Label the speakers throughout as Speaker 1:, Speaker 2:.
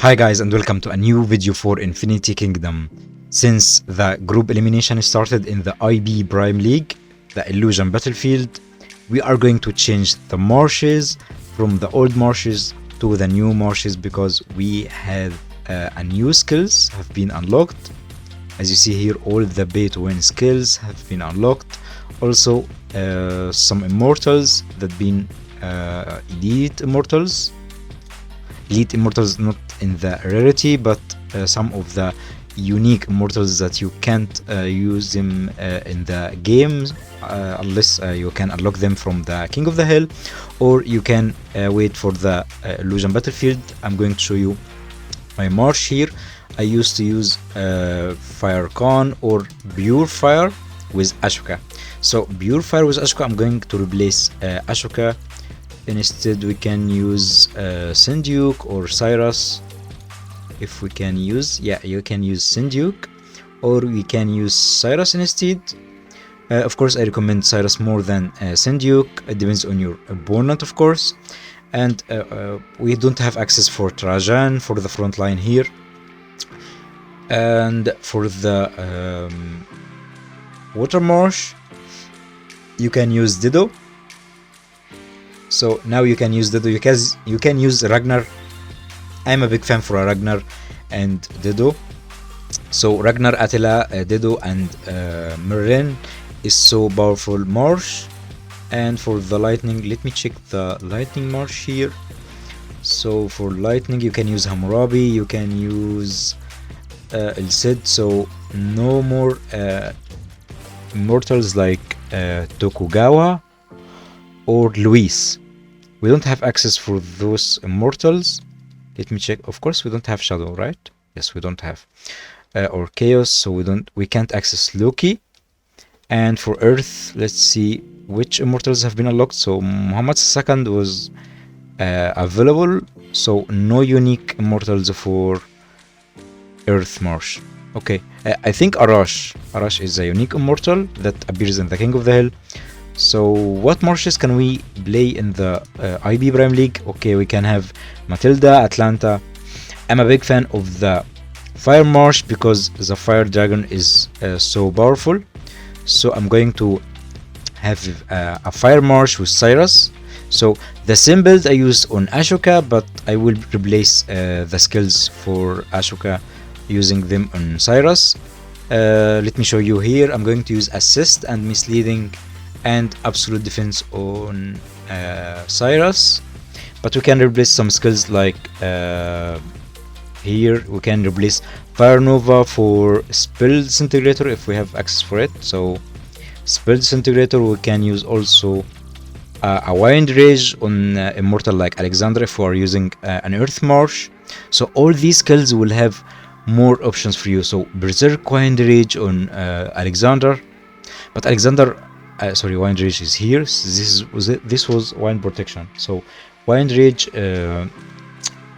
Speaker 1: Hi guys, and welcome to a new video for Infinity Kingdom. Since the group elimination started in the IB Prime League, the Illusion Battlefield, we are going to change the marshes from the old marshes to the new marshes because we have a new skills have been unlocked. As you see here, all the pay to win skills have been unlocked. Also, some immortals that been elite immortals not in the rarity, but some of the unique immortals that you can't use them in the game unless you can unlock them from the King of the Hill, or you can wait for the Illusion Battlefield. I'm going to show you my marsh here. I used to use Fire Con or Pure Fire with Ashoka. So Pure Fire with Ashoka, I'm going to replace Ashoka. Instead we can use Synduke or Cyrus. If we can use, you can use Synduke, or we can use Cyrus instead. Of course, I recommend Cyrus more than Synduke. It depends on your opponent, of course. And we don't have access for Trajan for the front line here. And for the Water Marsh, you can use Dido. So now you can use Dido. You can use Ragnar. I'm a big fan for Ragnar and Dido. So Ragnar, Attila, Dido, and Marin is so powerful marsh. And for the lightning, let me check the lightning marsh here. So for lightning, you can use Hammurabi. You can use El Cid. So no more immortals like Tokugawa or Luis. We don't have access for those immortals. Let me check. Of course, we don't have Shadow, right? Yes, we don't have. Or Chaos, so we can't access Loki. And for Earth, let's see which immortals have been unlocked. So Muhammad II was available. So no unique immortals for Earth Marsh. Okay, I think Arash. Arash is a unique immortal that appears in the King of the Hill. So what marshes can we play in the IB Prime League? Okay, we can have Matilda, Atlanta. I'm a big fan of the Fire Marsh because the Fire Dragon is so powerful. So I'm going to have a Fire Marsh with Cyrus. So the same build I used on Ashoka, but I will replace the skills for Ashoka using them on Cyrus. Let me show you here. I'm going to use Assist and Misleading and Absolute Defense on Cyrus, but we can replace some skills like here we can replace Fire Nova for Spell Disintegrator if we have access for it. So Spell Disintegrator, we can use also a Wind Rage on immortal like Alexander if we are using an Earth Marsh. So all these skills will have more options for you. So Berserk Wind Rage on Alexander, but Alexander sorry, Wind Rage is here. This was Wind Protection. So Wind Rage,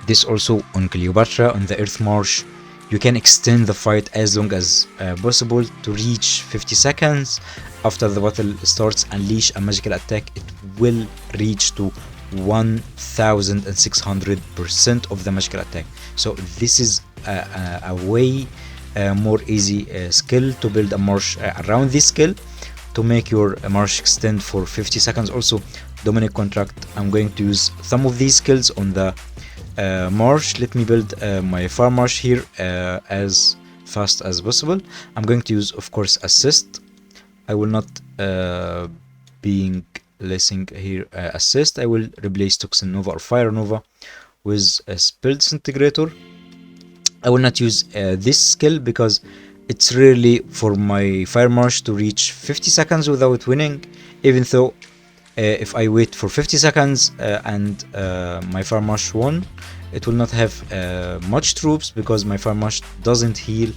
Speaker 1: this also on Cleopatra on the Earth Marsh. You can extend the fight as long as possible to reach 50 seconds. After the battle starts, unleash a magical attack. It will reach to 1600% of the magical attack. So this is a way more easy skill to build a marsh around this skill, to make your marsh extend for 50 seconds. Also, Dominic Contract, I'm going to use some of these skills on the marsh. Let me build my Fire Marsh here as fast as possible. I'm going to use, of course, Assist. I will not being lessing here Assist. I will replace Toxin Nova or Fire Nova with a Spell Disintegrator. I will not use this skill because it's really for my Fire Marsh to reach 50 seconds without winning, even though if I wait for 50 seconds and my Fire Marsh won, it will not have much troops because my Fire Marsh doesn't heal,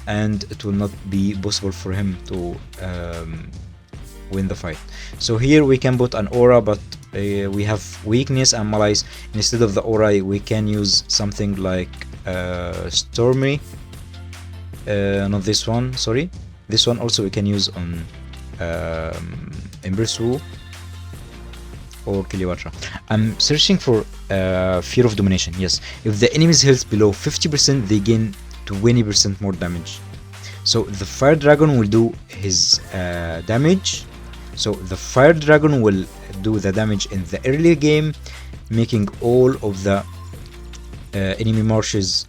Speaker 1: and it will not be possible for him to win the fight. So here we can put an aura, but we have weakness and malice. Instead of the aura, we can use something like Stormy. Not this one, sorry. This one also we can use on Embrace Wu. or Cleopatra. I'm searching for Fear of Domination. Yes, if the enemy's health below 50%, they gain 20% more damage. So the Fire Dragon will do his damage. So the Fire Dragon will do the damage in the early game, making all of the enemy marshes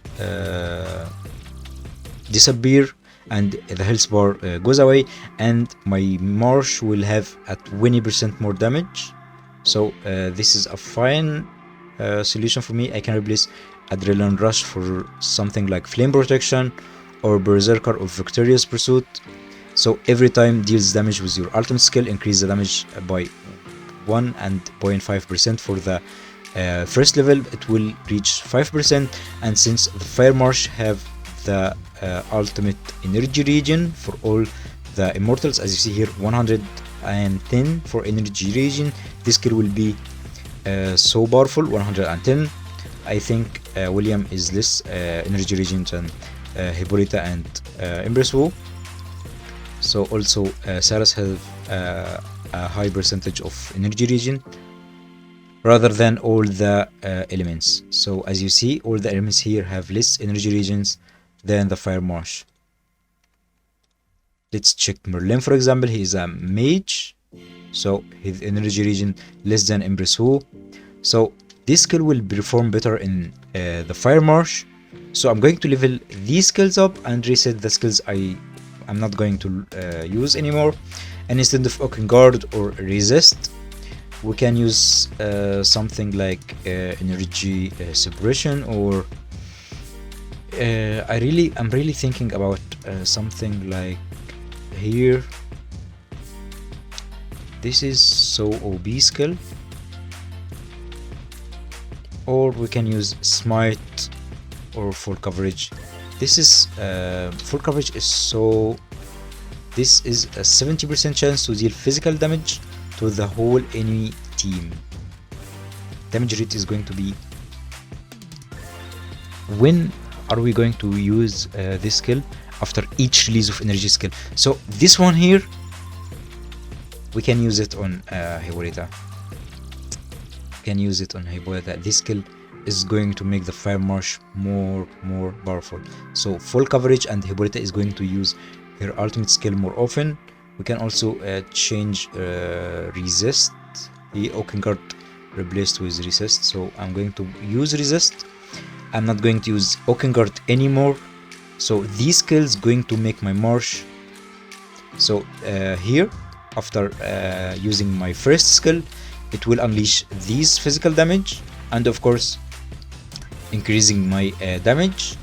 Speaker 1: disappear, and the health bar goes away, and my marsh will have a 20% more damage. So this is a fine solution for me. I can replace Adrenaline Rush for something like Flame Protection or Berserker of Victorious Pursuit. So every time deals damage with your ultimate skill, increase the damage by 1 and 0.5%. For the first level it will reach 5%, and since the Fire Marsh have the ultimate energy regen for all the immortals, as you see here, 110 for energy regen, this skill will be so powerful. 110. I think William is less energy regen than Hippolyta and Empress Wu. So also Saras have a high percentage of energy regen rather than all the elements. So as you see, all the elements here have less energy regens than the Fire Marsh. Let's check Merlin, for example. He is a mage, so his energy regen less than Empress Wu. So this skill will perform better in the Fire Marsh. So I'm going to level these skills up and reset the skills I'm not going to use anymore. And instead of Oaken Guard or Resist, we can use something like energy suppression, or I'm really thinking about something like here. This is so OB skill, or we can use Smite or Full Coverage. This is full coverage is so. This is a 70% chance to deal physical damage to the whole enemy team. Damage rate is going to be. When are we going to use this skill? After each release of energy skill. So this one here, we can use it on Hippolyta. Can use it on Hippolyta. This skill is going to make the Fire Marsh more powerful. So full coverage, and Hippolyta is going to use her ultimate skill more often. We can also change resist. The Oaken Guard replaced with resist, so I'm going to use resist. I'm not going to use Oaken Guard anymore. So these skills going to make my marsh. So here, after using my first skill, it will unleash these physical damage, and of course increasing my damage,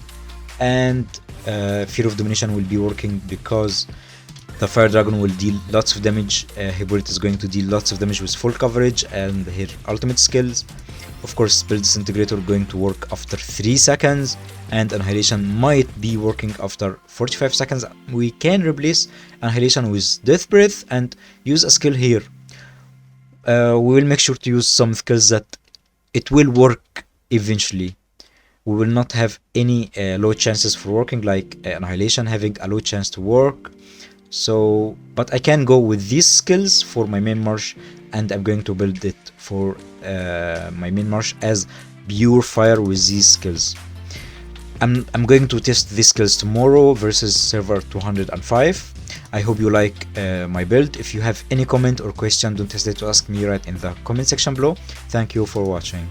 Speaker 1: and Fear of Domination will be working because the Fire Dragon will deal lots of damage. Hippolyta is going to deal lots of damage with full coverage and her ultimate skills. Of course, Spell Disintegrator going to work after 3 seconds, and Annihilation might be working after 45 seconds. We can replace Annihilation with Death Breath and use a skill here. We will make sure to use some skills that it will work eventually. We will not have any low chances for working, like Annihilation having a low chance to work. So, but I can go with these skills for my main marsh, and I'm going to build it for my main marsh as pure fire with these skills. I'm going to test these skills tomorrow versus server 205. I hope you like my build. If you have any comment or question, don't hesitate to ask me right in the comment section below. Thank you for watching.